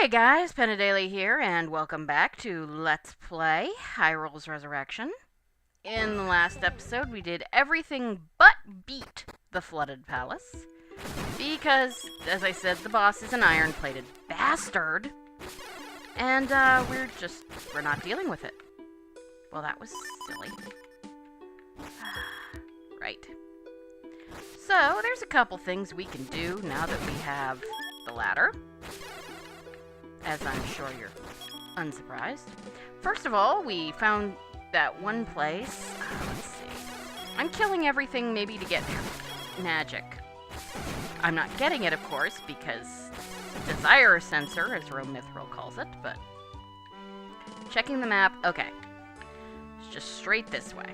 Hey guys, Penadeli here, and welcome back to Let's Play Hyrule's Resurrection. In the last episode, we did everything but beat the Flooded Palace. Because, as I said, the boss is an iron-plated bastard. And, we're not dealing with it. Well, that was silly. Right. So, there's a couple things we can do now that we have the ladder. As I'm sure you're unsurprised. First of all, we found that one place. Let's see. I'm killing everything maybe to get magic. I'm not getting it, of course, because desire sensor, as Mithril calls it, but checking the map. Okay. It's just straight this way.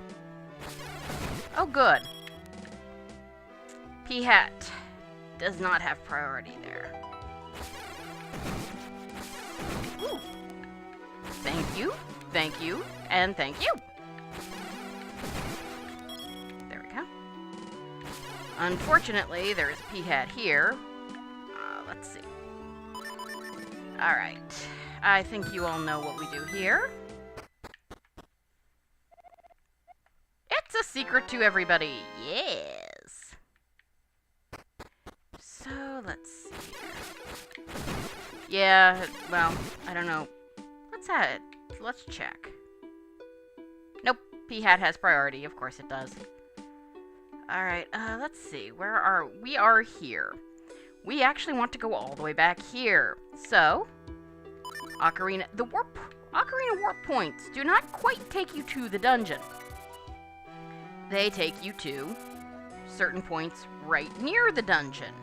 Oh, good. P-Hat does not have priority there. Ooh. Thank you, and thank you. There we go. Unfortunately, there's a P-Hat here. Let's see. Alright. I think you all know what we do here. It's a secret to everybody. Yes. So, let's see here. Yeah, well, I don't know. Let's check. Nope, P-Hat has priority. Of course it does. Alright, let's see. We are here. We actually want to go all the way back here. So, Ocarina Warp points do not quite take you to the dungeon. They take you to certain points right near the dungeon.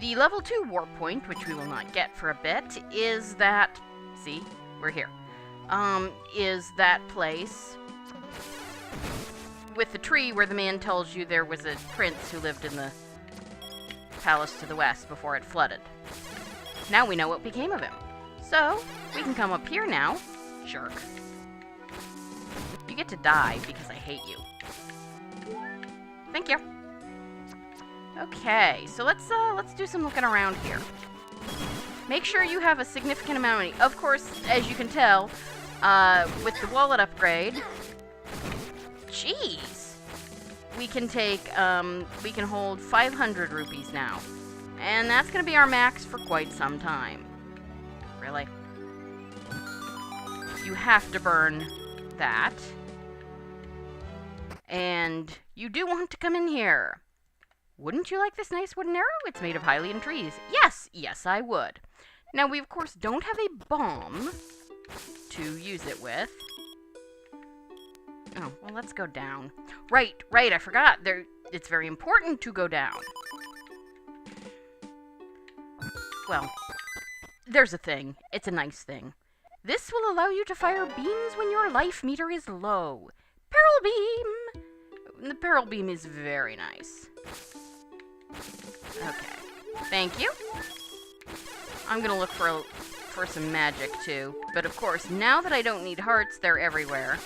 The level 2 warp point, which we will not get for a bit, is that... See? We're here. Is that place with the tree where the man tells you there was a prince who lived in the palace to the west before it flooded. Now we know what became of him. So, we can come up here now. Jerk. You get to die because I hate you. Thank you. Okay, so let's do some looking around here. Make sure you have a significant amount of money. Of course, as you can tell, with the wallet upgrade, jeez, we can hold 500 rupees now. And that's going to be our max for quite some time. Really? You have to burn that. And you do want to come in here. Wouldn't you like this nice wooden arrow? It's made of Hylian trees. Yes, I would. Now, we, of course, don't have a bomb to use it with. Oh, well, let's go down. Right, I forgot. It's very important to go down. Well, there's a thing. It's a nice thing. This will allow you to fire beams when your life meter is low. Peril beam! The peril beam is very nice. Okay. Thank you. I'm gonna look for some magic, too. But, of course, now that I don't need hearts, they're everywhere.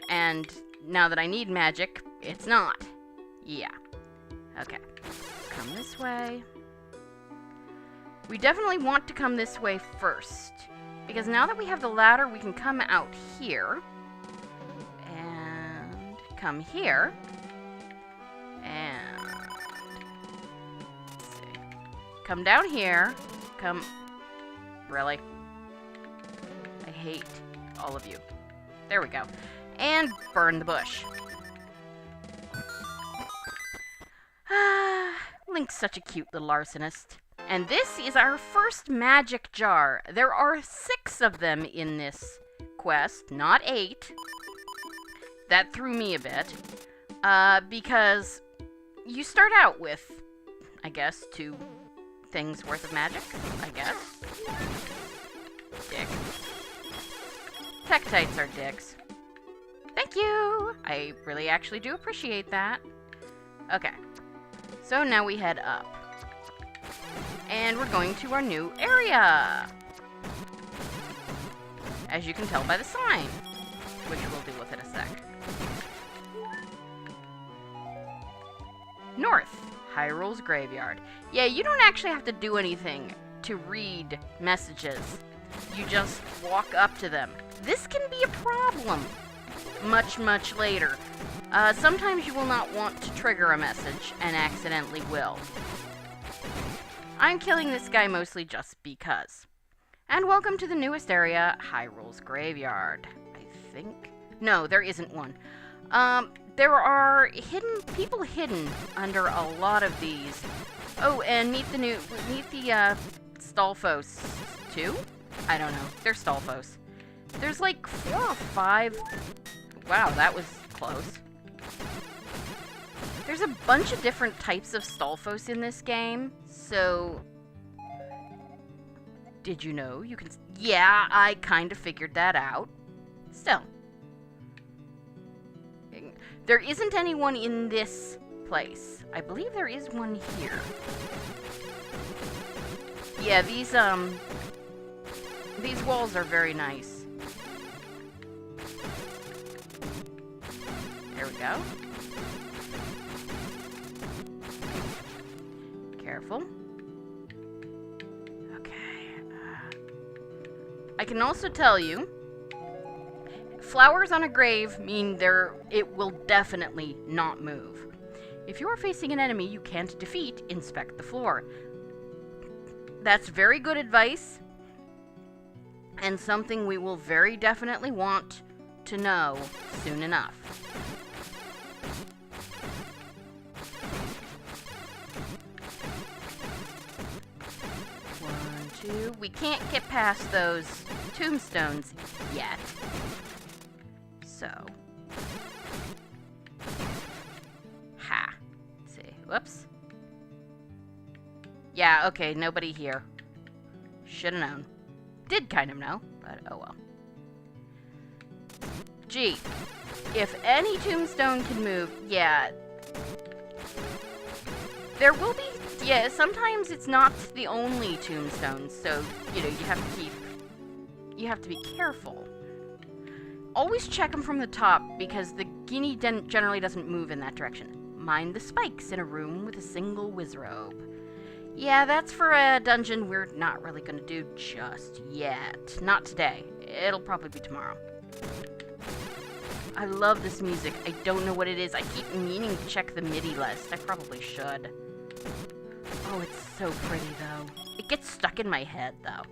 And now that I need magic, it's not. Yeah. Okay. Come this way. We definitely want to come this way first. Because now that we have the ladder, we can come out here. And come here. And... let's see. Come down here. Come... Really? I hate all of you. There we go. And burn the bush. Link's such a cute little arsonist. And this is our first magic jar. There are 6 of them in this quest, not 8. That threw me a bit. Because you start out with, I guess, 2 things worth of magic, I guess. Dick. Tektites are dicks. Thank you! I really actually do appreciate that. Okay. So now we head up. And we're going to our new area! As you can tell by the sign. Which we'll deal with in a sec. North. Hyrule's graveyard. Yeah, you don't actually have to do anything to read messages. You just walk up to them. This can be a problem much, much later. Sometimes you will not want to trigger a message and accidentally will. I'm killing this guy mostly just because. And welcome to the newest area, Hyrule's Graveyard. I think? No, there isn't one. There are people hidden under a lot of these. Oh, and meet the Stolfos too? I don't know. They're Stolfos. There's like 4 or 5. Wow, that was close. There's a bunch of different types of Stolfos in this game, so... Did you know you can... Yeah, I kind of figured that out. Still. There isn't anyone in this place. I believe there is one here. Yeah, these walls are very nice. There we go. Careful. Okay. I can also tell you, flowers on a grave mean it will definitely not move. If you are facing an enemy you can't defeat, inspect the floor. That's very good advice, and something we will very definitely want to know soon enough. We can't get past those tombstones yet. So. Ha. Let's see. Whoops. Yeah, okay, nobody here. Should've known. Did kind of know, but oh well. Gee. If any tombstone can move, yeah. There will be... Yeah, sometimes it's not the only tombstone, so, you know, you have to be careful. Always check them from the top, because the guinea generally doesn't move in that direction. Mind the spikes in a room with a single wizrobe. Yeah, that's for a dungeon we're not really gonna do just yet. Not today. It'll probably be tomorrow. I love this music. I don't know what it is. I keep meaning to check the MIDI list. I probably should. Oh, it's so pretty, though. It gets stuck in my head, though.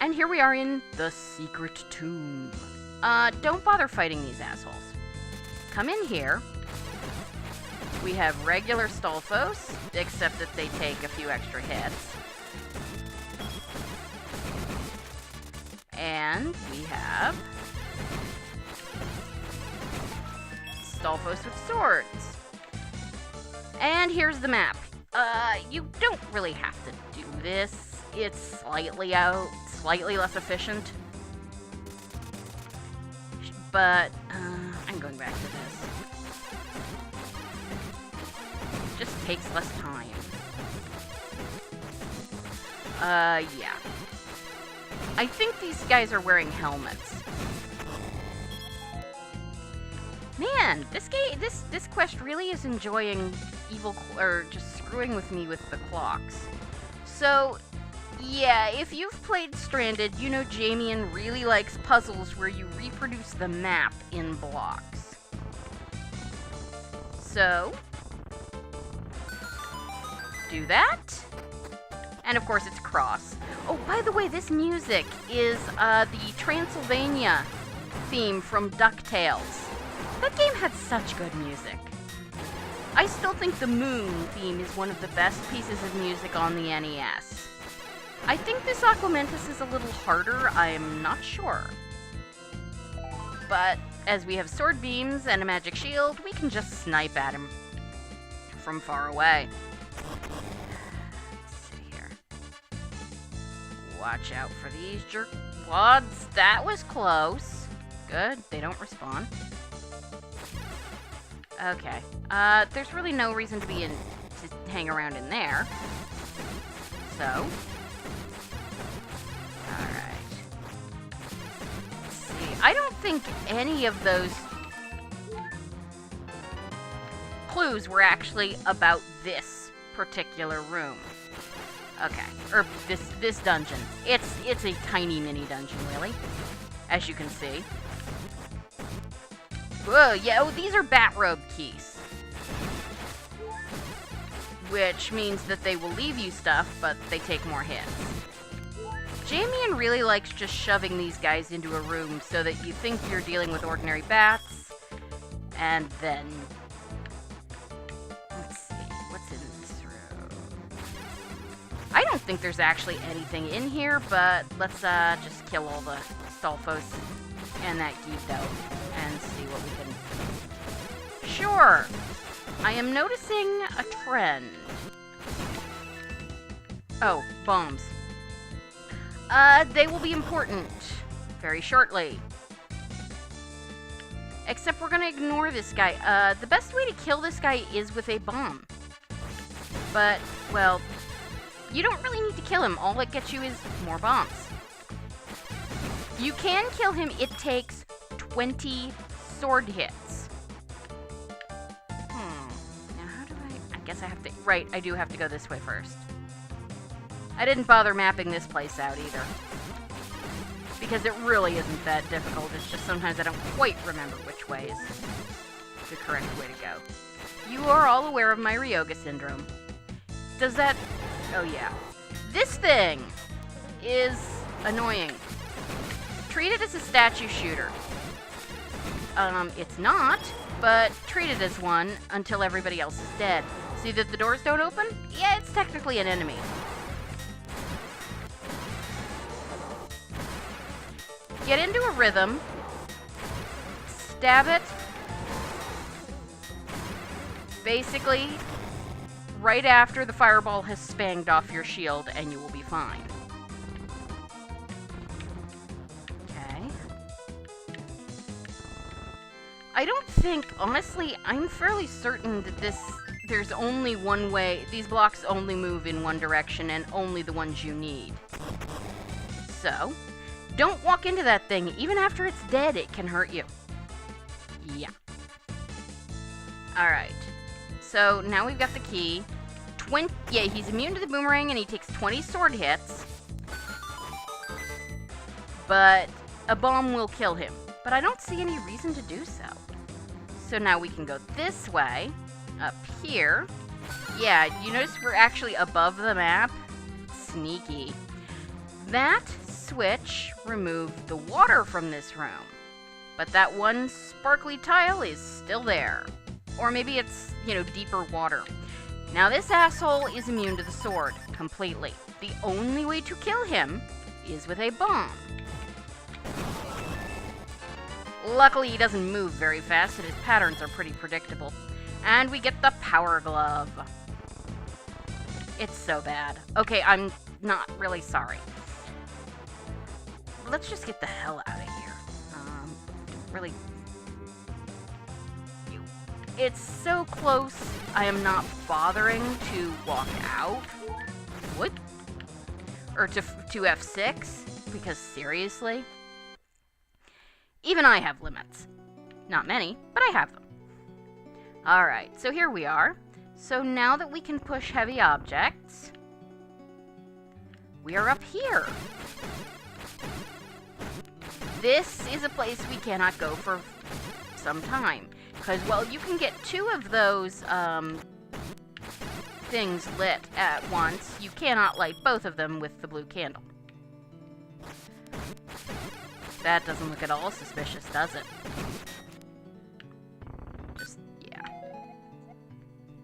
And here we are in the secret tomb. Don't bother fighting these assholes. Come in here. We have regular Stolfos, except that they take a few extra hits. And we have Stolfos with swords. And here's the map. You don't really have to do this. It's slightly less efficient. But, I'm going back to this. Just takes less time. Yeah. I think these guys are wearing helmets. Man, this quest really is enjoying just screwing with me with the clocks. So, yeah, if you've played Stranded, you know Jamian really likes puzzles where you reproduce the map in blocks. So, do that. And of course it's cross. Oh, by the way, this music is the Transylvania theme from DuckTales. That game had such good music. I still think the Moon theme is one of the best pieces of music on the NES. I think this Aquamentus is a little harder, I'm not sure. But as we have sword beams and a magic shield, we can just snipe at him from far away. Let's see here. Watch out for these jerkwads. That was close. Good, they don't respawn. Okay. There's really no reason to hang around in there. So. Alright. Let's see. I don't think any of those clues were actually about this particular room. Okay, or this dungeon. It's a tiny mini dungeon, really, as you can see. Whoa, yeah, oh, these are Batrobe keys. Which means that they will leave you stuff, but they take more hits. Jamian really likes just shoving these guys into a room so that you think you're dealing with ordinary bats, and then... Let's see, what's in this room? I don't think there's actually anything in here, but let's just kill all the Sulfos and that Gydo and see what we can... Sure! I am noticing a trend. Oh, bombs. They will be important very shortly. Except we're gonna ignore this guy. The best way to kill this guy is with a bomb. But, well, you don't really need to kill him. All it gets you is more bombs. You can kill him. It takes 20 sword hits. Now how do I guess I have to... Right, I do have to go this way first. I didn't bother mapping this place out either. Because it really isn't that difficult. It's just sometimes I don't quite remember which way is the correct way to go. You are all aware of my Ryoga syndrome. Does that... Oh yeah. This thing is annoying. Treat it as a statue shooter. It's not, but treat it as one until everybody else is dead. See that the doors don't open? Yeah, it's technically an enemy. Get into a rhythm, stab it, basically, right after the fireball has spanged off your shield, and you will be fine. Okay. I don't think, honestly, I'm fairly certain that there's only one way, these blocks only move in one direction, and only the ones you need. So... Don't walk into that thing. Even after it's dead, it can hurt you. Yeah. Alright. So, now we've got the key. Yeah, he's immune to the boomerang, and he takes 20 sword hits. But a bomb will kill him. But I don't see any reason to do so. So now we can go this way. Up here. Yeah, you notice we're actually above the map? Sneaky. That switch removed the water from this room, but that one sparkly tile is still there. Or maybe it's, deeper water. Now this asshole is immune to the sword, completely. The only way to kill him is with a bomb. Luckily he doesn't move very fast, and his patterns are pretty predictable. And we get the power glove. It's so bad. Okay, I'm not really sorry. Let's just get the hell out of here. Really... It's so close, I am not bothering to walk out. What? Or to F6, because seriously? Even I have limits. Not many, but I have them. Alright, so here we are. So now that we can push heavy objects, we are up here. This is a place we cannot go for some time. Because, well, you can get 2 of those, things lit at once. You cannot light both of them with the blue candle. That doesn't look at all suspicious, does it? Just, yeah.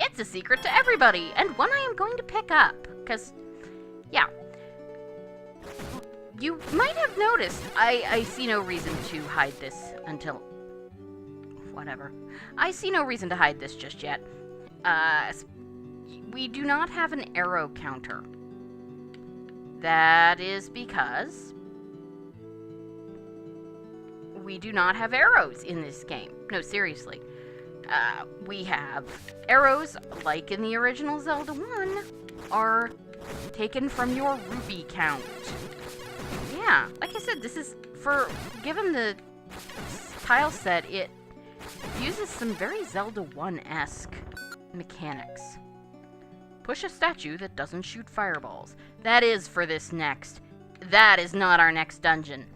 It's a secret to everybody, and one I am going to pick up. Because, yeah. You might have noticed, I see no reason to hide this until... Whatever. I see no reason to hide this just yet. We do not have an arrow counter. That is because... we do not have arrows in this game. No, seriously. We have arrows, like in the original Zelda 1, are taken from your rupee count. Yeah, like I said, this is for... Given the tile set, it uses some very Zelda 1-esque mechanics. Push a statue that doesn't shoot fireballs. That is for this next. That is not our next dungeon.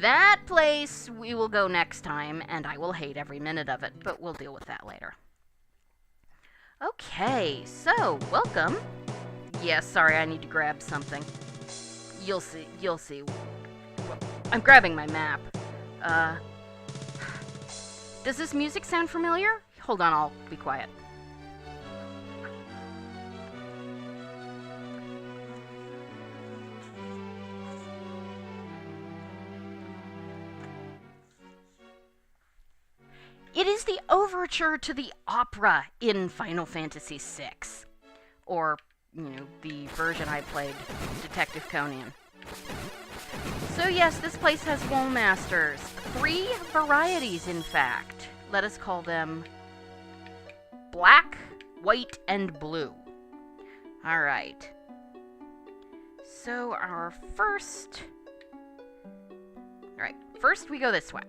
That place we will go next time, and I will hate every minute of it, but we'll deal with that later. Okay, so, welcome. Yes, sorry, I need to grab something. You'll see. I'm grabbing my map. Does this music sound familiar? Hold on, I'll be quiet. It is the overture to the opera in Final Fantasy VI. Or, the version I played, Detective Conan. So yes, this place has wall masters. 3 varieties, in fact. Let us call them black, white, and blue. Alright. So our first... Alright, first we go this way.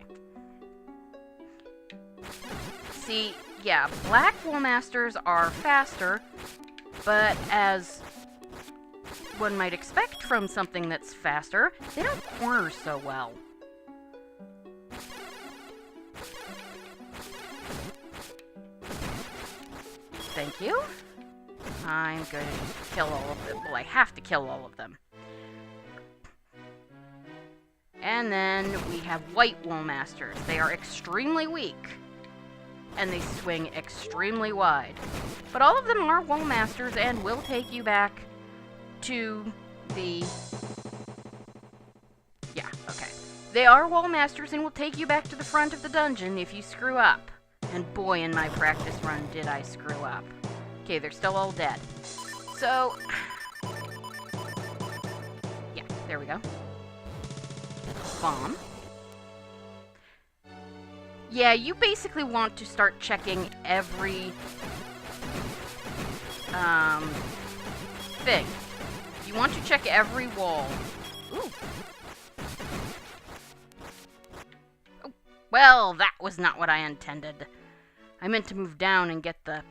See, yeah, black wall masters are faster, but as one might expect from something that's faster, they don't corner so well. Thank you. I'm going to kill all of them. Well, I have to kill all of them. And then we have white wall masters. They are extremely weak. And they swing extremely wide. But all of them are wall masters and will take you back to the... Yeah, okay. They are wall masters and will take you back to the front of the dungeon if you screw up. And boy, in my practice run did I screw up. Okay, they're still all dead. So... Yeah, there we go. Bomb. Yeah, you basically want to start checking every thing. You want to check every wall. Ooh. Oh, well, that was not what I intended. I meant to move down and get the...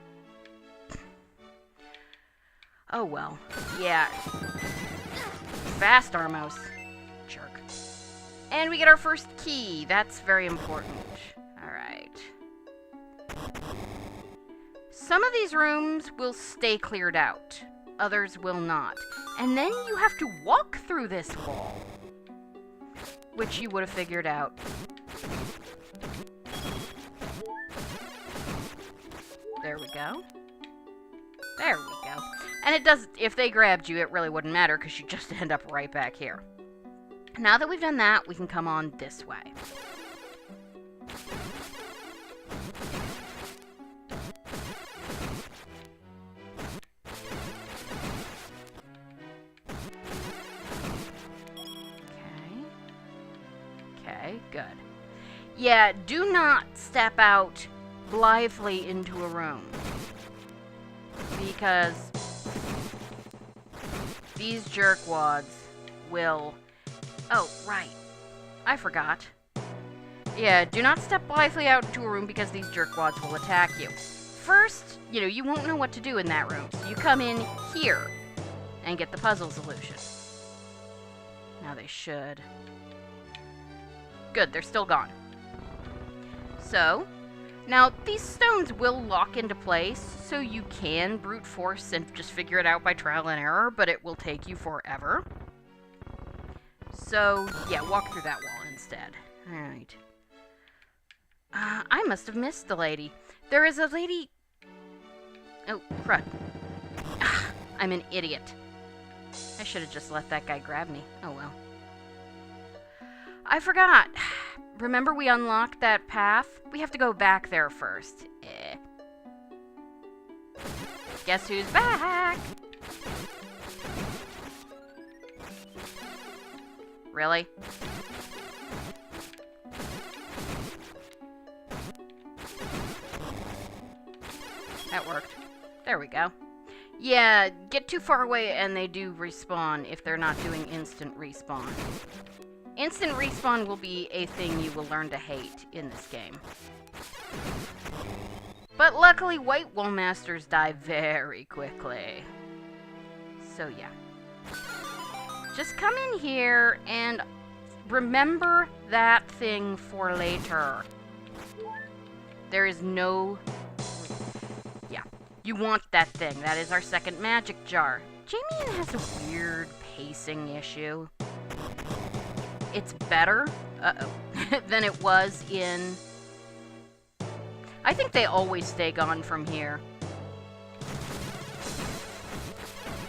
Oh, well. Yeah. Fast, Armos. Jerk. And we get our first key. That's very important. Alright. Some of these rooms will stay cleared out. Others will not. And then you have to walk through this wall. Which you would have figured out. There we go. There we go. And it does, if they grabbed you, it really wouldn't matter because you just end up right back here. Now that we've done that, we can come on this way. Okay, good. Yeah, do not step out blithely into a room. Because these jerkwads will... Oh, right. I forgot. Yeah, do not step blithely out into a room because these jerkwads will attack you. First, you won't know what to do in that room. So you come in here and get the puzzle solution. Now they should. Good, they're still gone. So, now these stones will lock into place, so you can brute force and just figure it out by trial and error, but it will take you forever. So, yeah, walk through that wall instead. Alright. I must have missed the lady. There is a lady... Oh, crud. I'm an idiot. I should have just let that guy grab me. Oh, well. I forgot. Remember we unlocked that path? We have to go back there first. Guess who's back? Really? That worked. There we go. Yeah, get too far away and they do respawn if they're not doing instant respawn. Instant respawn will be a thing you will learn to hate in this game. But luckily, white wall masters die very quickly. So, yeah. Just come in here and remember that thing for later. There is no... Yeah. You want that thing. That is our second magic jar. Jamie has a weird pacing issue. It's better than it was in... I think they always stay gone from here.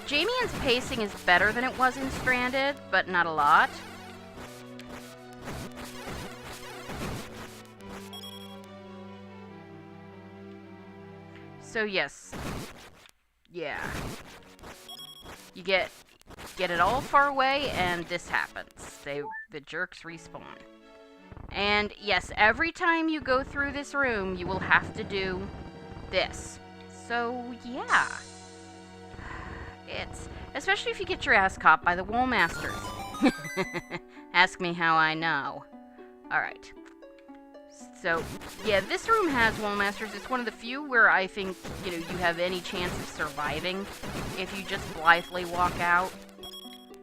Jamien's pacing is better than it was in Stranded, but not a lot. So yes. Yeah. You get it all far away, and this happens. The jerks respawn. And yes, every time you go through this room, you will have to do this. So yeah. It's... Especially if you get your ass caught by the Wall Masters. Ask me how I know. Alright. So, yeah, this room has Wall Masters. It's one of the few where I think, you know, you have any chance of surviving if you just blithely walk out.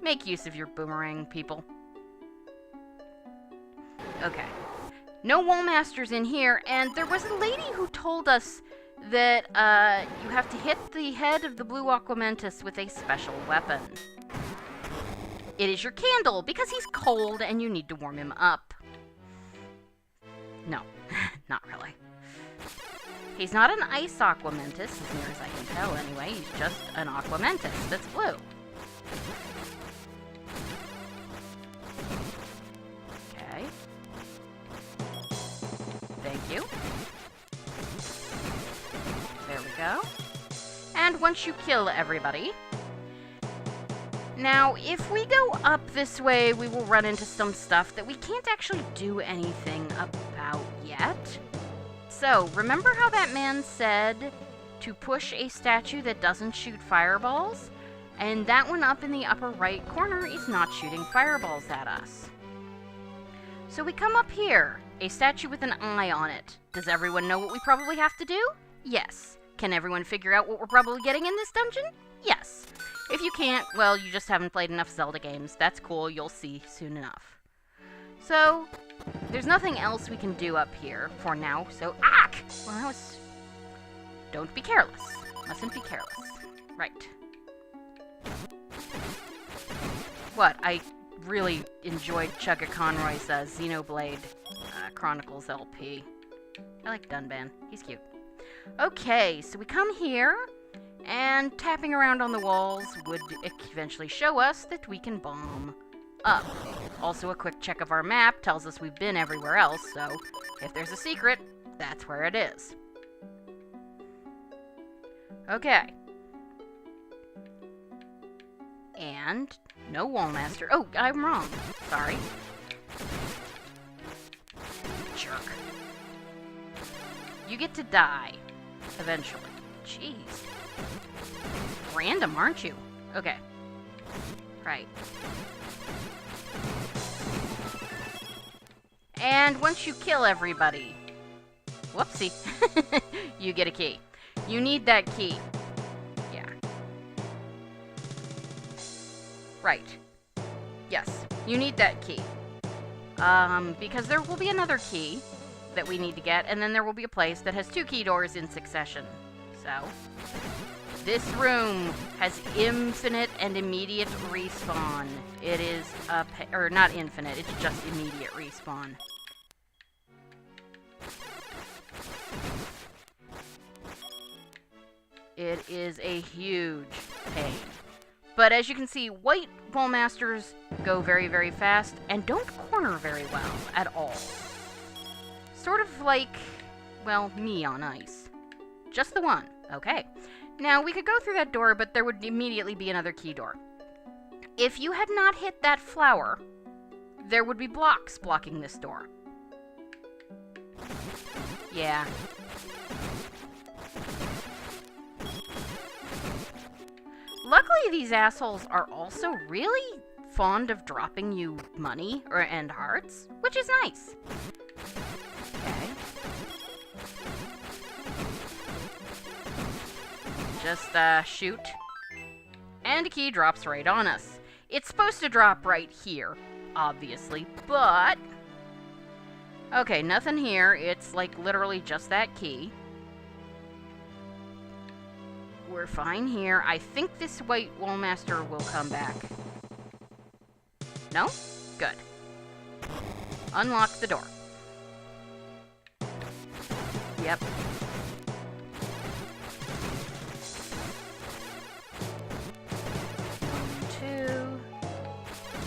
Make use of your boomerang, people. Okay. No Wall Masters in here, and there was a lady who told us that you have to hit the head of the blue Aquamentus with a special weapon. It is your candle, because he's cold and you need to warm him up. No, not really. He's not an ice Aquamentus, as near as I can tell anyway. He's just an Aquamentus that's blue. Okay. Thank you. There we go. And once you kill everybody... Now, if we go up this way, we will run into some stuff that we can't actually do anything about yet. So, remember how that man said to push a statue that doesn't shoot fireballs? And that one up in the upper right corner is not shooting fireballs at us. So we come up here, a statue with an eye on it. Does everyone know what we probably have to do? Yes. Can everyone figure out what we're probably getting in this dungeon? Yes. If you can't, well, you just haven't played enough Zelda games. That's cool, you'll see soon enough. So, there's nothing else we can do up here for now, so... Ah! Well, that was... Don't be careless. Mustn't be careless. Right. What? I really enjoyed Chugga Conroy's Xenoblade Chronicles LP. I like Dunban. He's cute. Okay, so we come here... And tapping around on the walls would eventually show us that we can bomb up. Also, a quick check of our map tells us we've been everywhere else, so if there's a secret, that's where it is. Okay. And no Wall Master. Oh, I'm wrong. Sorry. Jerk. You get to die. Eventually. Jeez. Random, aren't you? Okay. Right. And once you kill everybody... Whoopsie. You get a key. You need that key. Yeah. Right. Yes. You need that key. Because there will be another key that we need to get, and then there will be a place that has 2 key doors in succession. So... This room has infinite and immediate respawn. It is or not infinite, it's just immediate respawn. It is a huge pain. But as you can see, white Wall Masters go very, very fast and don't corner very well at all. Sort of like, well, me on ice. Just the one. Okay. Now, we could go through that door, but there would immediately be another key door. If you had not hit that flower, there would be blocks blocking this door. Yeah. Luckily, these assholes are also really fond of dropping you money and hearts, which is nice. Okay. Just, shoot. And a key drops right on us. It's supposed to drop right here, obviously, but... Okay, nothing here. It's, like, literally just that key. We're fine here. I think this White Wallmaster will come back. No? Good. Unlock the door. Yep.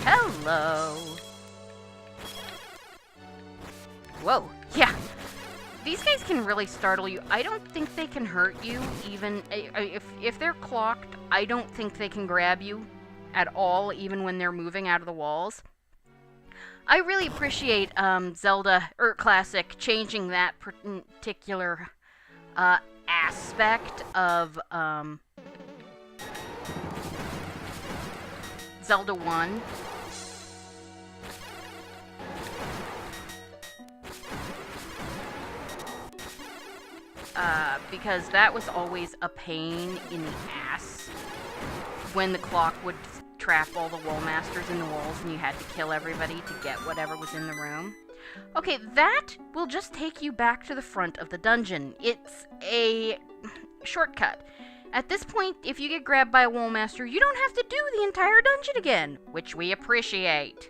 Hello. Whoa, yeah. These guys can really startle you. I don't think they can hurt you, even if they're clocked. I don't think they can grab you at all, even when they're moving out of the walls. I really appreciate Zelda Classic changing that particular aspect of Zelda 1. Because that was always a pain in the ass when the clock would trap all the Wallmasters in the walls and you had to kill everybody to get whatever was in the room. Okay, that will just take you back to the front of the dungeon. It's a shortcut. At this point, if you get grabbed by a Wallmaster, you don't have to do the entire dungeon again, which we appreciate.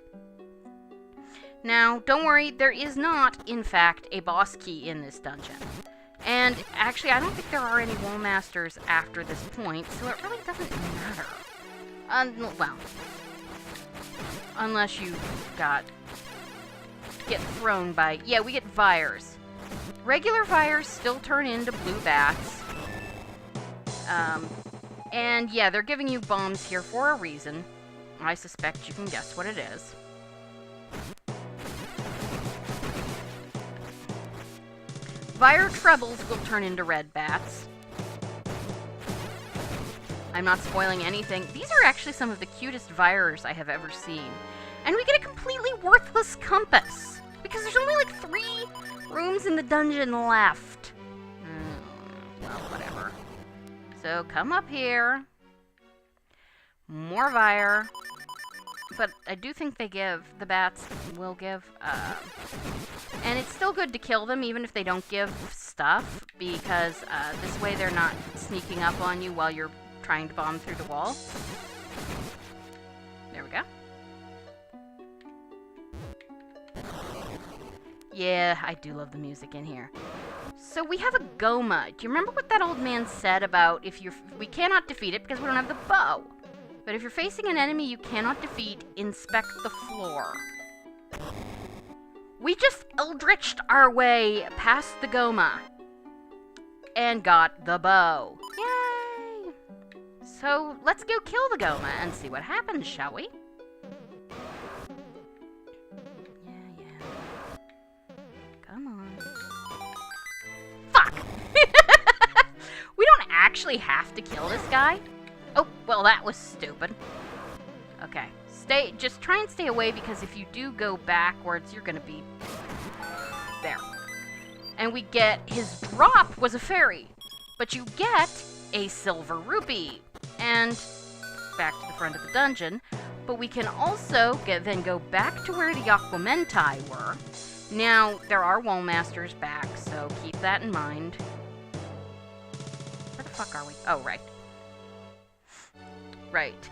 Now, don't worry, there is not, in fact, a boss key in this dungeon. And actually, I don't think there are any Wallmasters after this point, so it really doesn't matter. Well, unless you get thrown by... Yeah, we get Vires. Regular Vires still turn into blue bats. And yeah, they're giving you bombs here for a reason. I suspect you can guess what it is. Vire trebles will turn into red bats. I'm not spoiling anything. These are actually some of the cutest Vires I have ever seen. And we get a completely worthless compass, because there's only like 3 rooms in the dungeon left. Well, whatever. So come up here. More Vire. But I do think the bats will give, and it's still good to kill them even if they don't give stuff, because this way they're not sneaking up on you while you're trying to bomb through the wall. There we go. Yeah, I do love the music in here. So we have a Goma. Do you remember what that old man said about we cannot defeat it because we don't have the bow? But if you're facing an enemy you cannot defeat, inspect the floor. We just eldritched our way past the Goma and got the bow. Yay! So let's go kill the Goma and see what happens, shall we? Yeah. Come on. Fuck! We don't actually have to kill this guy. Oh, well, that was stupid. Okay. Just try and stay away, because if you do go backwards, you're gonna be there. And we get, his drop was a fairy, but you get a silver rupee. And back to the front of the dungeon, but we can also then go back to where the Aquamentai were. Now, there are Wallmasters back, so keep that in mind. Where the fuck are we? Oh, right. Right.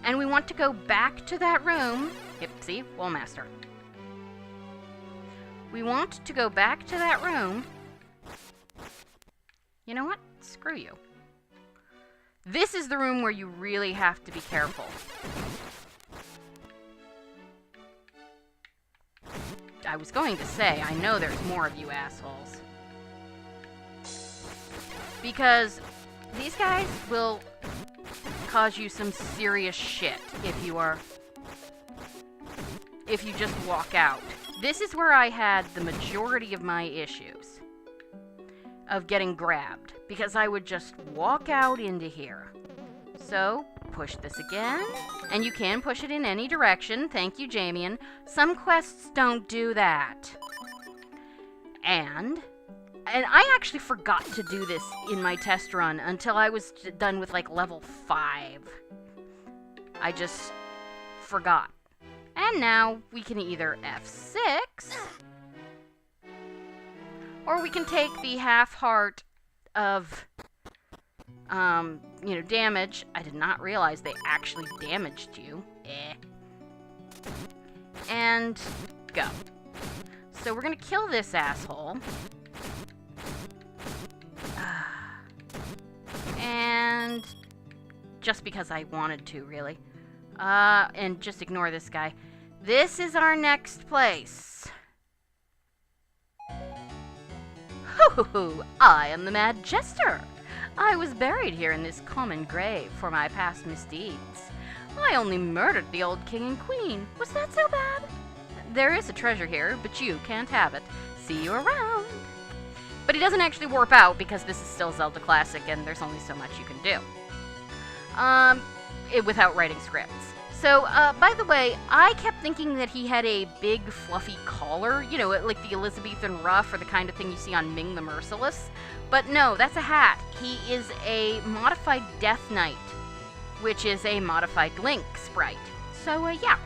And we want to go back to that room. Yep, see? Wallmaster. We want to go back to that room. You know what? Screw you. This is the room where you really have to be careful. I was going to say, I know there's more of you assholes. Because these guys will cause you some serious shit if you just walk out. This is where I had the majority of my issues of getting grabbed, because I would just walk out into here. So, push this again, and you can push it in any direction. Thank you, Jamian. Some quests don't do that. And And I actually forgot to do this in my test run until I was done with, like, level 5. I just forgot. And now we can either F6, or we can take the half heart of, damage. I did not realize they actually damaged you. And go. So we're gonna kill this asshole. And just because I wanted to, really. And just ignore this guy. This is our next place. Hoo-hoo-hoo, I am the Mad Jester. I was buried here in this common grave for my past misdeeds. I only murdered the old king and queen. Was that so bad? There is a treasure here, but you can't have it. See you around. But he doesn't actually warp out because this is still Zelda Classic and there's only so much you can do. Without writing scripts. So, by the way, I kept thinking that he had a big, fluffy collar, like the Elizabethan ruff or the kind of thing you see on Ming the Merciless. But no, that's a hat. He is a modified Death Knight, which is a modified Link sprite. So, yeah.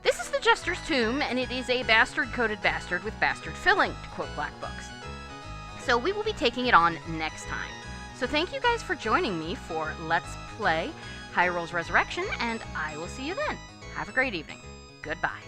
This is the Jester's Tomb, and it is a bastard-coated bastard with bastard filling, to quote Black Books. So we will be taking it on next time. So thank you guys for joining me for Let's Play Hyrule's Resurrection, and I will see you then. Have a great evening. Goodbye.